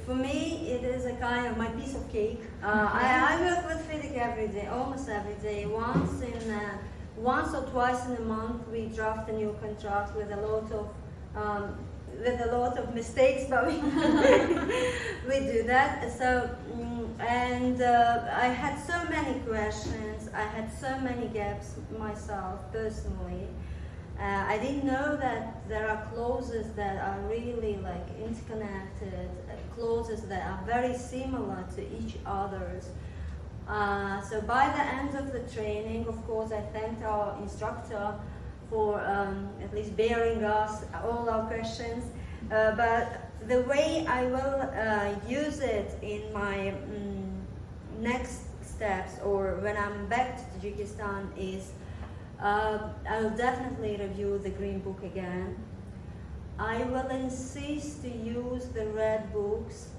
for me, it is a kind of my piece of cake. I work with Fidic every day, almost every day. Once or twice in a month, we draft a new contract with a lot of mistakes, but we do that. So, I had so many questions. I had so many gaps myself personally. I didn't know that there are clauses that are really like interconnected, clauses that are very similar to each other's. So by the end of the training, of course, I thanked our instructor for at least bearing us all our questions. But the way I will use it in my next steps, or when I'm back to Tajikistan, is I'll definitely review the Green Book again. I will insist to use the red books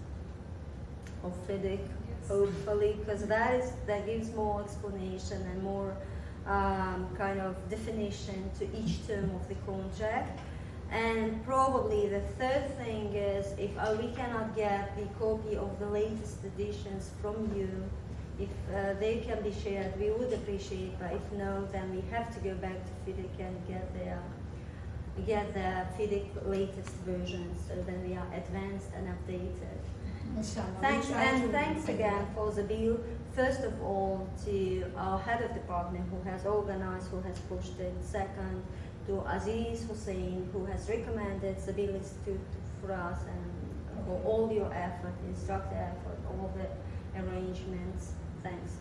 of Fidic, hopefully, because that gives more explanation and more kind of definition to each term of the contract. And probably the third thing is, if we cannot get the copy of the latest editions from you, if they can be shared, we would appreciate. But if no, then we have to go back to Fidic and get the Fidic latest versions, so then we are advanced and updated. Thanks again for Zabil. First of all, to our head of department who has organized, who has pushed it. Second, to Aziz Hussein, who has recommended Zabil Institute for us, and for all your effort, instructor effort, all the arrangements. Thanks.